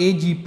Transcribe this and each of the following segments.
AGP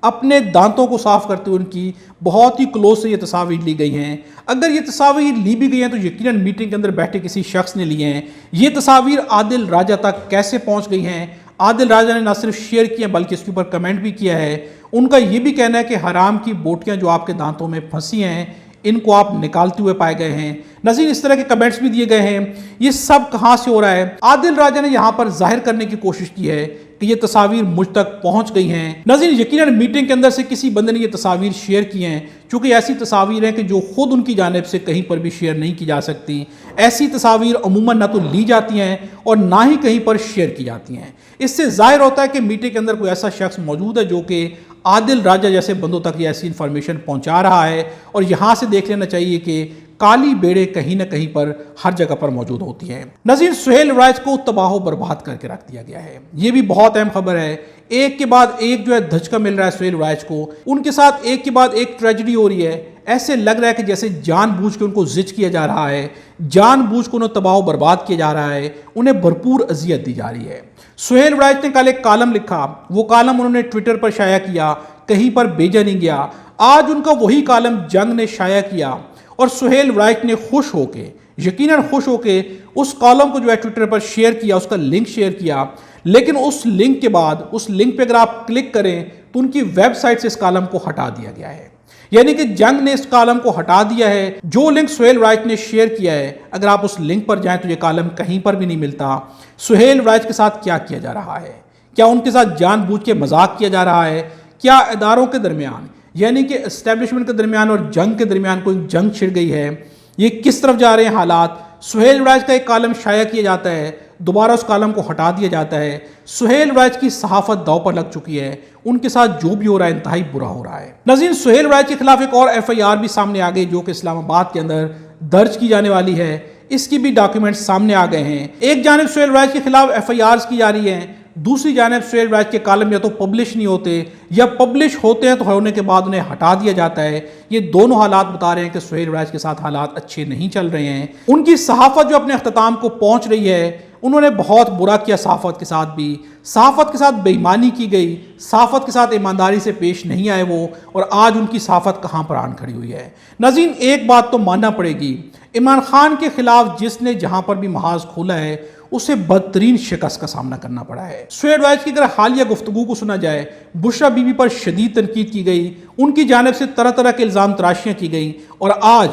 اپنے دانتوں کو صاف کرتے ہوئے ان کی بہت ہی کلوز سے یہ تصاویر لی گئی ہیں۔ اگر یہ تصاویر لی بھی گئی ہیں تو یقیناً میٹنگ کے اندر بیٹھے کسی شخص نے لیے ہیں۔ یہ تصاویر عادل راجہ تک کیسے پہنچ گئی ہیں؟ عادل راجہ نے نہ صرف شیئر کیا بلکہ اس کے اوپر کمنٹ بھی کیا ہے۔ ان کا یہ بھی کہنا ہے کہ حرام کی بوٹیاں جو آپ کے دانتوں میں پھنسی ہیں ان کو آپ نکالتے ہوئے پائے گئے ہیں۔ نظیر اس طرح کے کمنٹس بھی دیے گئے ہیں۔ یہ سب کہاں سے ہو رہا ہے؟ عادل راجہ نے یہاں پر ظاہر کرنے کی کوشش کی ہے کہ یہ تصاویر مجھ تک پہنچ گئی ہیں۔ نظیر یقیناً میٹنگ کے اندر سے کسی بندے نے یہ تصاویر شیئر کی ہیں، چونکہ ایسی تصاویر ہیں کہ جو خود ان کی جانب سے کہیں پر بھی شیئر نہیں کی جا سکتی۔ ایسی تصاویر عموماً نہ تو لی جاتی ہیں اور نہ ہی کہیں پر شیئر کی جاتی ہیں۔ اس سے ظاہر ہوتا ہے کہ میٹنگ کے اندر کوئی ایسا شخص موجود ہے جو کہ عادل راجہ جیسے بندوں تک یہ ایسی انفارمیشن پہنچا رہا ہے، اور یہاں سے دیکھ لینا چاہیے کہ کالی بیڑے کہیں نہ کہیں پر ہر جگہ پر موجود ہوتی ہیں۔ نظیر سہیل رائج کو تباہ و برباد کر کے رکھ دیا گیا ہے، یہ بھی بہت اہم خبر ہے۔ ایک کے بعد ایک جو ہے دھچکا مل رہا ہے سہیل رائج کو، ان کے ساتھ ایک کے بعد ایک ٹریجڈی ہو رہی ہے۔ ایسے لگ رہا ہے کہ جیسے جان بوجھ کے ان کو زج کیا جا رہا ہے، جان بوجھ کے انہیں تباہ و برباد کیا جا رہا ہے، انہیں بھرپور اذیت دی جا رہی ہے۔ سہیل رائج نے کل ایک کالم لکھا، وہ کالم انہوں نے ٹویٹر پر شائع کیا، کہیں پر بھیجا نہیں گیا۔ آج ان کا وہی کالم جنگ نے شائع کیا اور سہیل رائج نے خوش ہو کے، یقیناً خوش ہو کے اس کالم کو جو ہے ٹویٹر پر شیئر کیا، اس کا لنک شیئر کیا، لیکن اس لنک کے بعد اس لنک پہ اگر آپ کلک کریں تو ان کی ویب سائٹ سے اس کالم کو ہٹا دیا گیا ہے۔ یعنی کہ جنگ نے اس کالم کو ہٹا دیا ہے۔ جو لنک سہیل رائج نے شیئر کیا ہے، اگر آپ اس لنک پر جائیں تو یہ کالم کہیں پر بھی نہیں ملتا۔ سہیل رائج کے ساتھ کیا کیا جا رہا ہے؟ کیا ان کے ساتھ جان بوجھ کے مذاق کیا جا رہا ہے؟ کیا اداروں کے درمیان یعنی کہ اسٹیبلشمنٹ کے درمیان اور جنگ کے درمیان کوئی جنگ چھڑ گئی ہے؟ یہ کس طرف جا رہے ہیں حالات؟ سہیل رائج کا ایک کالم شائع کیا جاتا ہے، دوبارہ اس کالم کو ہٹا دیا جاتا ہے۔ سہیل رائج کی صحافت داؤ پر لگ چکی ہے، ان کے ساتھ جو بھی ہو رہا ہے انتہائی برا ہو رہا ہے۔ ناظرین، سہیل رائج کے خلاف ایک اور ایف آئی آر بھی سامنے آ گئی جو کہ اسلام آباد کے اندر درج کی جانے والی ہے۔ اس کی بھی ڈاکیومنٹ سامنے آ گئے ہیں۔ ایک جانب سہیل رائج کے خلاف ایف آئی آرز کی جا رہی ہیں، دوسری جانب سہیل رائج کے کالم یا تو پبلش نہیں ہوتے یا پبلش ہوتے ہیں تو ہونے کے بعد انہیں ہٹا دیا جاتا ہے۔ یہ دونوں حالات بتا رہے ہیں کہ سہیل رائج کے ساتھ حالات اچھے نہیں چل رہے ہیں۔ ان کی صحافت جو اپنے اختتام کو پہنچ رہی ہے، انہوں نے بہت برا کیا صحافت کے ساتھ بھی، صحافت کے ساتھ بے ایمانی کی گئی، صحافت کے ساتھ ایمانداری سے پیش نہیں آئے وہ، اور آج ان کی صحافت کہاں پر آن کھڑی ہوئی ہے۔ ناظرین، ایک بات تو ماننا پڑے گی، عمران خان کے خلاف جس نے جہاں پر بھی محاذ کھولا ہے اسے بدترین شکست کا سامنا کرنا پڑا ہے۔ سہیل رائج کی اگر حالیہ گفتگو کو سنا جائے، بشریٰ بی بی پر شدید تنقید کی گئی، ان کی جانب سے طرح طرح کے الزام تراشیاں کی گئیں، اور آج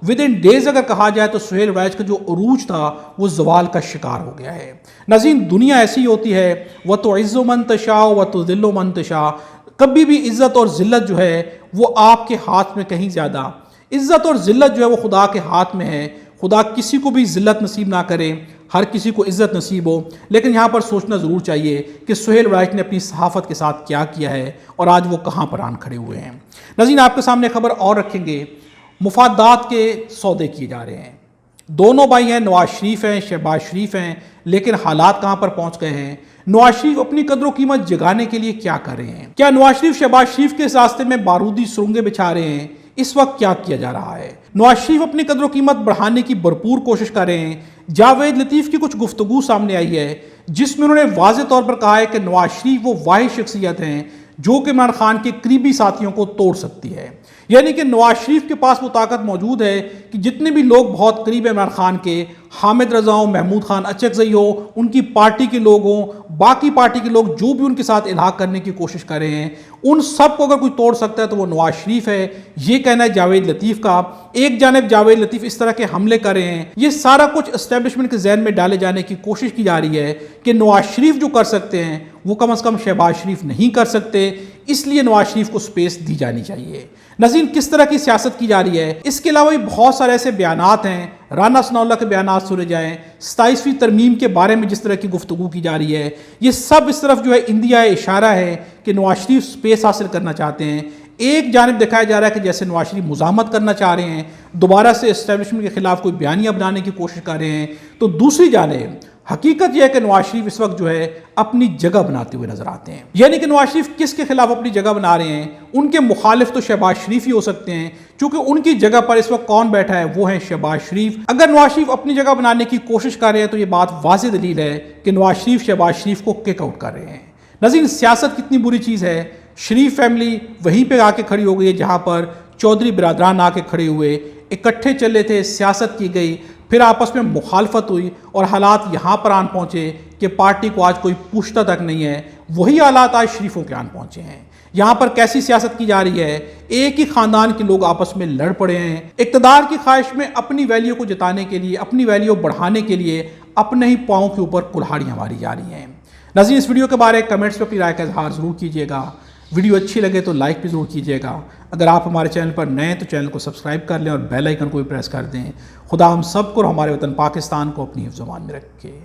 ودن ڈیز اگر کہا جائے تو سہیل رائج کا جو عروج تھا وہ زوال کا شکار ہو گیا ہے۔ ناظرین، دنیا ایسی ہی ہوتی ہے، وَتُعِزُّ مَن تَشَاءُ وَتُذِلُّ مَن تَشَاءُ۔ کبھی بھی عزت اور ذلت جو ہے وہ آپ کے ہاتھ میں کہیں زیادہ، عزت اور ذلت جو ہے وہ خدا کے ہاتھ میں ہے۔ خدا کسی کو بھی ذلت نصیب نہ کرے، ہر کسی کو عزت نصیب ہو، لیکن یہاں پر سوچنا ضرور چاہیے کہ سہیل رائج نے اپنی صحافت کے ساتھ کیا کیا ہے اور آج وہ کہاں پر آن کھڑے ہوئے ہیں۔ ناظرین، آپ کے سامنے خبر اور رکھیں گے، مفادات کے سودے کیے جا رہے ہیں۔ دونوں بھائی ہیں، نواز شریف ہیں، شہباز شریف ہیں، لیکن حالات کہاں پر پہنچ گئے ہیں؟ نواز شریف اپنی قدر و قیمت جگانے کے لیے کیا کر رہے ہیں؟ کیا نواز شریف شہباز شریف کے راستے میں بارودی سرنگیں بچھا رہے ہیں؟ اس وقت کیا کیا جا رہا ہے؟ نواز شریف اپنی قدر و قیمت بڑھانے کی بھرپور کوشش کر رہے ہیں۔ جاوید لطیف کی کچھ گفتگو سامنے آئی ہے جس میں انہوں نے واضح طور پر کہا ہے کہ نواز شریف وہ واحد شخصیت ہیں جو کہ عمران خان کے قریبی ساتھیوں کو توڑ سکتی ہے۔ یعنی کہ نواز شریف کے پاس وہ طاقت موجود ہے کہ جتنے بھی لوگ بہت قریب ہیں عمران خان کے، حامد رضا ہوں، محمود خان اچکزئی ہو، ان کی پارٹی کے لوگ ہوں، باقی پارٹی کے لوگ جو بھی ان کے ساتھ الحاق کرنے کی کوشش کر رہے ہیں، ان سب کو اگر کوئی توڑ سکتا ہے تو وہ نواز شریف ہے۔ یہ کہنا ہے جاوید لطیف کا۔ ایک جانب جاوید لطیف اس طرح کے حملے کر رہے ہیں، یہ سارا کچھ اسٹیبلشمنٹ کے ذہن میں ڈالے جانے کی کوشش کی جا رہی ہے کہ نواز شریف جو کر سکتے ہیں وہ کم از کم شہباز شریف نہیں کر سکتے، اس لیے نواز شریف کو سپیس دی جانی چاہیے۔ ناظرین، کس طرح کی سیاست کی جا رہی ہے؟ اس کے علاوہ بھی بہت سارے ایسے بیانات ہیں، رانا ثناء اللہ کے بیانات سنے جائیں، 27ویں ترمیم کے بارے میں جس طرح کی گفتگو کی جا رہی ہے، یہ سب اس طرف جو ہے اندیا اشارہ ہے کہ نواز شریف سپیس حاصل کرنا چاہتے ہیں۔ ایک جانب دکھایا جا رہا ہے کہ جیسے نواز شریف مزاحمت کرنا چاہ رہے ہیں، دوبارہ سے اسٹیبلشمنٹ کے خلاف کوئی بیانیہ بنانے کی کوشش کر رہے ہیں، تو دوسری جانب حقیقت یہ ہے کہ نواز شریف اس وقت جو ہے اپنی جگہ بناتے ہوئے نظر آتے ہیں۔ یعنی کہ نواز شریف کس کے خلاف اپنی جگہ بنا رہے ہیں؟ ان کے مخالف تو شہباز شریف ہی ہو سکتے ہیں، چونکہ ان کی جگہ پر اس وقت کون بیٹھا ہے؟ وہ ہیں شہباز شریف۔ اگر نواز شریف اپنی جگہ بنانے کی کوشش کر رہے ہیں تو یہ بات واضح دلیل ہے کہ نواز شریف شہباز شریف کو کک آؤٹ کر رہے ہیں۔ ناظرین، سیاست کتنی بری چیز ہے۔ شریف فیملی وہیں پہ آ کے کھڑی ہو گئی ہے جہاں پر چودھری برادران آ کے کھڑے ہوئے، اکٹھے چلے تھے، سیاست کی گئی، پھر آپس میں مخالفت ہوئی اور حالات یہاں پر آن پہنچے کہ پارٹی کو آج کوئی پوچھتا تک نہیں ہے۔ وہی حالات آج شریفوں کے آن پہنچے ہیں۔ یہاں پر کیسی سیاست کی جا رہی ہے؟ ایک ہی خاندان کے لوگ آپس میں لڑ پڑے ہیں، اقتدار کی خواہش میں اپنی ویلیو کو جتانے کے لیے، اپنی ویلیو بڑھانے کے لیے اپنے ہی پاؤں کے اوپر کلہاڑیاں ماری جا رہی ہیں۔ ناظرین، اس ویڈیو کے بارے کمنٹس میں اپنی رائے کا اظہار ضرور کیجیے گا۔ ویڈیو اچھی لگے تو لائک بھی ضرور کیجیے گا۔ اگر آپ ہمارے چینل پر نئے ہیں تو چینل کو سبسکرائب کر لیں اور بیل آئیکن کو بھی پریس کر دیں۔ خدا ہم سب کو اور ہمارے وطن پاکستان کو اپنی حفظ و امان میں رکھے۔